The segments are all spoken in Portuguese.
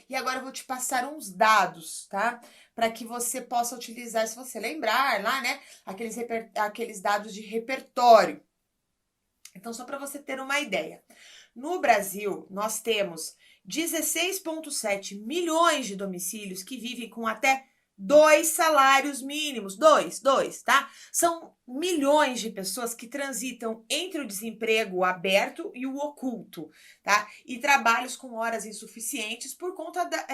e agora eu vou te passar uns dados, tá? Para que você possa utilizar, se você lembrar lá, né? Aqueles dados de repertório. Então, só para você ter uma ideia. No Brasil, nós temos 16,7 milhões de domicílios que vivem com até 2 salários mínimos. Dois, tá? São milhões de pessoas que transitam entre o desemprego aberto e o oculto, tá? E trabalhos com horas insuficientes por conta da.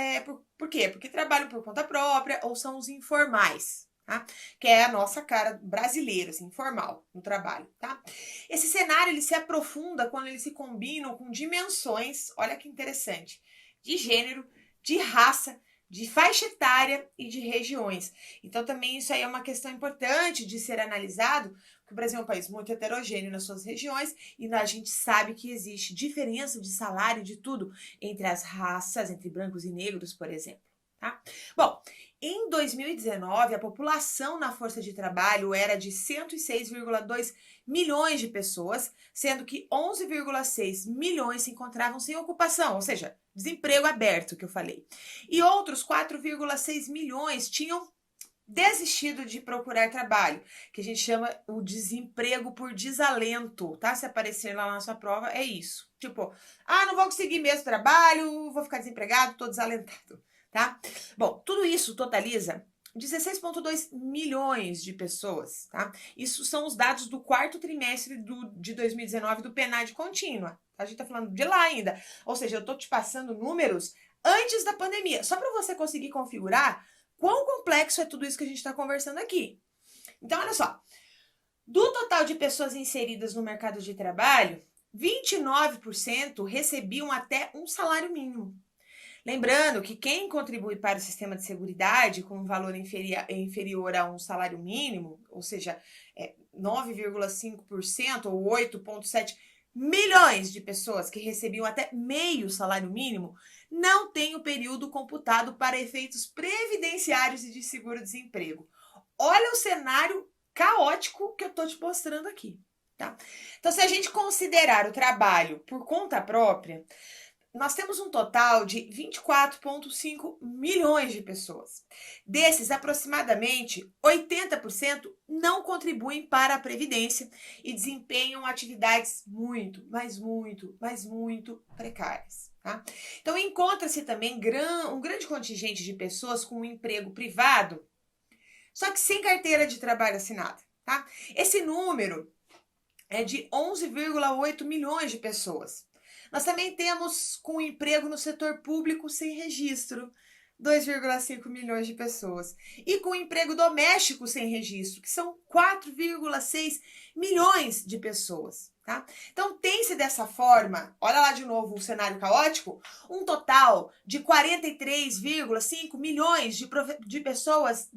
Por quê? Porque trabalham por conta própria ou são os informais, tá? Que é a nossa cara brasileira, assim, informal no trabalho, tá? Esse cenário ele se aprofunda quando eles se combinam com dimensões, olha que interessante, de gênero, de raça, de faixa etária e de regiões. Então também isso aí é uma questão importante de ser analisado, porque o Brasil é um país muito heterogêneo nas suas regiões e a gente sabe que existe diferença de salário de tudo entre as raças, entre brancos e negros, por exemplo. Tá? Bom, em 2019, a população na força de trabalho era de 106,2 milhões de pessoas, sendo que 11,6 milhões se encontravam sem ocupação, ou seja, desemprego aberto, que eu falei. E outros 4,6 milhões tinham desistido de procurar trabalho, que a gente chama o desemprego por desalento, tá? Se aparecer lá na sua prova, é isso. Tipo, não vou conseguir mesmo trabalho, vou ficar desempregado, tô desalentado, tá? Bom, tudo isso totaliza 16,2 milhões de pessoas, tá? Isso são os dados do quarto trimestre de 2019 do PNAD contínua. A gente tá falando de lá ainda. Ou seja, eu tô te passando números antes da pandemia, só para você conseguir configurar quão complexo é tudo isso que a gente está conversando aqui. Então, olha só. Do total de pessoas inseridas no mercado de trabalho, 29% recebiam até um salário mínimo. Lembrando que quem contribui para o sistema de seguridade com um valor inferior a um salário mínimo, ou seja, 9,5% ou 8,7 milhões de pessoas que recebiam até meio salário mínimo, não tem o período computado para efeitos previdenciários e de seguro-desemprego. Olha o cenário caótico que eu estou te mostrando aqui, tá? Então, se a gente considerar o trabalho por conta própria, nós temos um total de 24,5 milhões de pessoas. Desses, aproximadamente 80% não contribuem para a Previdência e desempenham atividades muito, mas muito, mas muito precárias. Tá? Então, encontra-se também um grande contingente de pessoas com um emprego privado, só que sem carteira de trabalho assinada. Tá? Esse número é de 11,8 milhões de pessoas. Nós também temos com emprego no setor público sem registro, 2,5 milhões de pessoas. E com emprego doméstico sem registro, que são 4,6 milhões de pessoas. Tá? Então, tem-se dessa forma, olha lá de novo o cenário caótico, um total de 43,5 milhões de pessoas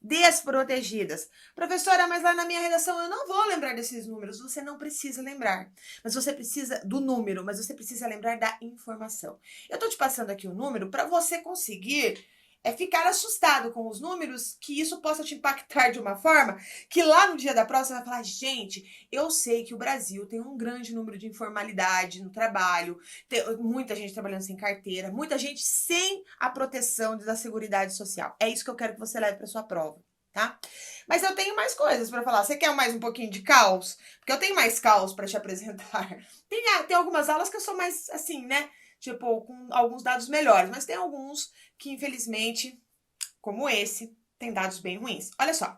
desprotegidas. Professora, mas lá na minha redação eu não vou lembrar desses números. Você não precisa lembrar. Mas você precisa do número, mas você precisa lembrar da informação. Eu tô te passando aqui o número para você conseguir ficar assustado com os números, que isso possa te impactar de uma forma que lá no dia da prova você vai falar, gente, eu sei que o Brasil tem um grande número de informalidade no trabalho, tem muita gente trabalhando sem carteira, muita gente sem a proteção da Seguridade Social. É isso que eu quero que você leve para sua prova, tá? Mas eu tenho mais coisas para falar. Você quer mais um pouquinho de caos? Porque eu tenho mais caos para te apresentar. Tem algumas aulas que eu sou mais assim, né? Tipo, com alguns dados melhores, mas tem alguns que, infelizmente, como esse, tem dados bem ruins. Olha só,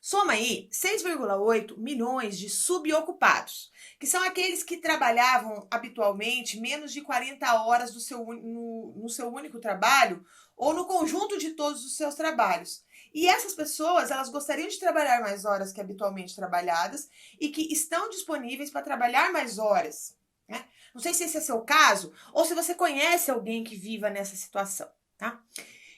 soma aí 6,8 milhões de subocupados, que são aqueles que trabalhavam habitualmente menos de 40 horas no seu único trabalho ou no conjunto de todos os seus trabalhos. E essas pessoas, elas gostariam de trabalhar mais horas que habitualmente trabalhadas e que estão disponíveis para trabalhar mais horas, né? Não sei se esse é seu caso ou se você conhece alguém que viva nessa situação, tá?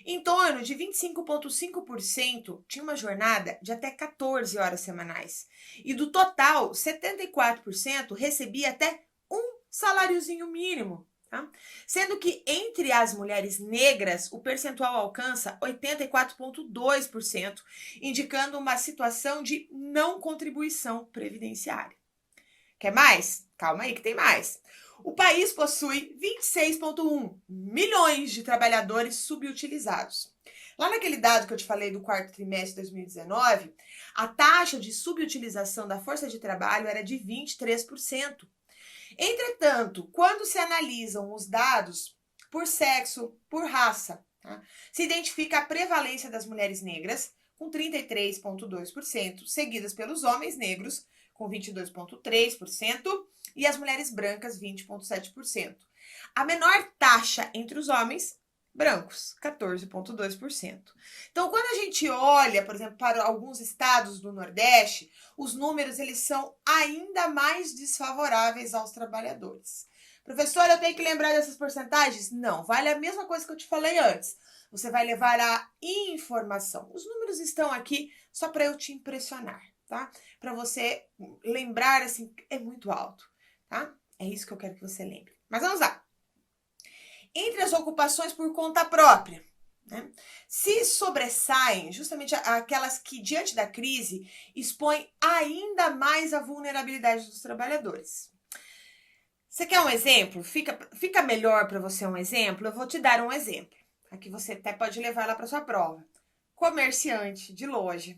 Em torno de 25,5% tinha uma jornada de até 14 horas semanais. E do total, 74% recebia até um saláriozinho mínimo. Tá? Sendo que entre as mulheres negras, o percentual alcança 84,2%, indicando uma situação de não contribuição previdenciária. Quer mais? Calma aí que tem mais. O país possui 26,1 milhões de trabalhadores subutilizados. Lá naquele dado que eu te falei do quarto trimestre de 2019, a taxa de subutilização da força de trabalho era de 23%. Entretanto, quando se analisam os dados por sexo, por raça, tá, se identifica a prevalência das mulheres negras, com 33,2%, seguidas pelos homens negros, com 22,3%, e as mulheres brancas, 20,7%. A menor taxa entre os homens brancos, 14,2%. Então, quando a gente olha, por exemplo, para alguns estados do Nordeste, os números eles são ainda mais desfavoráveis aos trabalhadores. Professora, eu tenho que lembrar dessas porcentagens? Não, vale a mesma coisa que eu te falei antes. Você vai levar a informação. Os números estão aqui só para eu te impressionar, tá? Para você lembrar assim, é muito alto, tá? É isso que eu quero que você lembre. Mas vamos lá. Entre as ocupações por conta própria, né, se sobressaem justamente aquelas que, diante da crise, expõem ainda mais a vulnerabilidade dos trabalhadores. Você quer um exemplo? Fica melhor para você um exemplo? Eu vou te dar um exemplo. Aqui você até pode levar lá para sua prova. Comerciante de loja.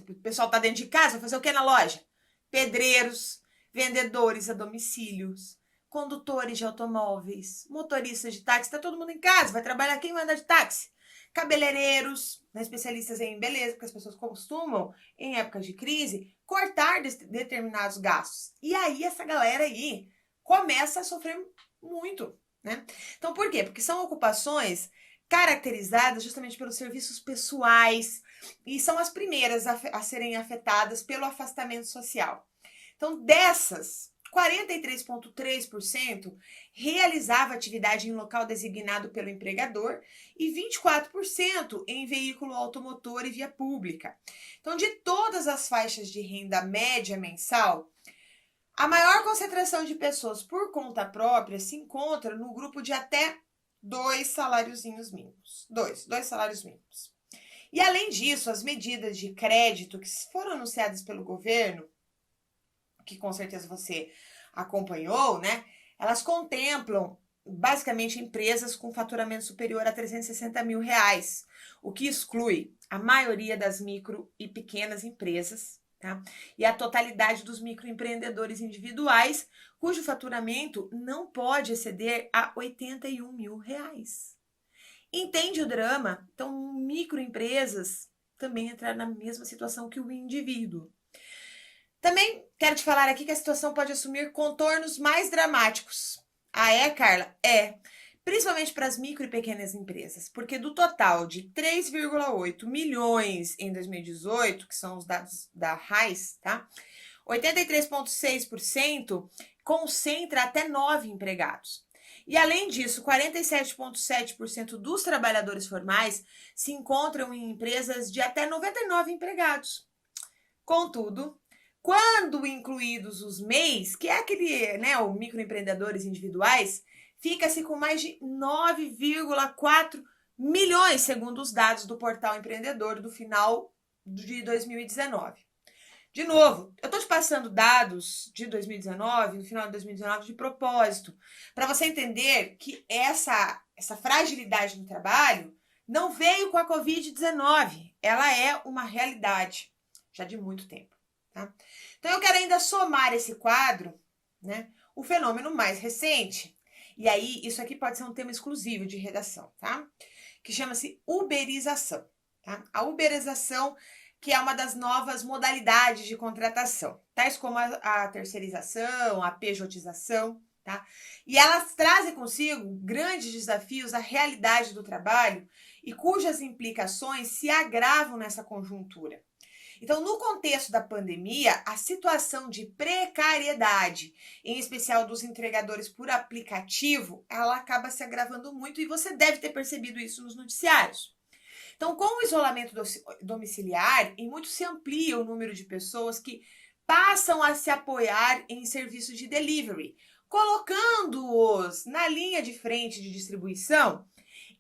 O pessoal está dentro de casa, vai fazer o que na loja? Pedreiros, vendedores a domicílios, condutores de automóveis, motoristas de táxi, tá todo mundo em casa, vai trabalhar quem vai andar de táxi? Cabeleireiros, né, especialistas em beleza, porque as pessoas costumam, em épocas de crise, cortar determinados gastos. E aí essa galera aí começa a sofrer muito, né? Então por quê? Porque são ocupações caracterizadas justamente pelos serviços pessoais e são as primeiras a serem afetadas pelo afastamento social. Então, dessas, 43,3% realizava atividade em local designado pelo empregador e 24% em veículo automotor e via pública. Então, de todas as faixas de renda média mensal, a maior concentração de pessoas por conta própria se encontra no grupo de até 2 saláriozinhos mínimos. Dois salários mínimos. E além disso, as medidas de crédito que foram anunciadas pelo governo, que com certeza você acompanhou, né? Elas contemplam basicamente empresas com faturamento superior a 360 mil reais, o que exclui a maioria das micro e pequenas empresas, tá? E a totalidade dos microempreendedores individuais, cujo faturamento não pode exceder a 81 mil reais. Entende o drama? Então, microempresas também entraram na mesma situação que o indivíduo. Também quero te falar aqui que a situação pode assumir contornos mais dramáticos. Ah, é, Carla? É. Principalmente para as micro e pequenas empresas, porque do total de 3,8 milhões em 2018, que são os dados da RAIS, tá? 83,6% concentra até 9 empregados. E além disso, 47,7% dos trabalhadores formais se encontram em empresas de até 99 empregados. Contudo, quando incluídos os MEIs, que é aquele, né, o microempreendedores individuais, fica-se com mais de 9,4 milhões, segundo os dados do Portal Empreendedor do final de 2019. De novo, eu estou te passando dados de 2019, no final de 2019, de propósito, para você entender que essa fragilidade no trabalho não veio com a Covid-19, ela é uma realidade já de muito tempo. Tá? Então eu quero ainda somar esse quadro, né, o fenômeno mais recente. E aí, isso aqui pode ser um tema exclusivo de redação, tá? Que chama-se uberização. Tá? A uberização, que é uma das novas modalidades de contratação, tais como a terceirização, a pejotização, tá? E elas trazem consigo grandes desafios à realidade do trabalho e cujas implicações se agravam nessa conjuntura. Então, no contexto da pandemia, a situação de precariedade, em especial dos entregadores por aplicativo, ela acaba se agravando muito e você deve ter percebido isso nos noticiários. Então, com o isolamento domiciliar, em muito se amplia o número de pessoas que passam a se apoiar em serviços de delivery, colocando-os na linha de frente de distribuição,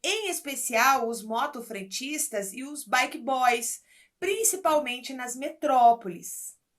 em especial os motofrentistas e os bike boys, principalmente nas metrópoles.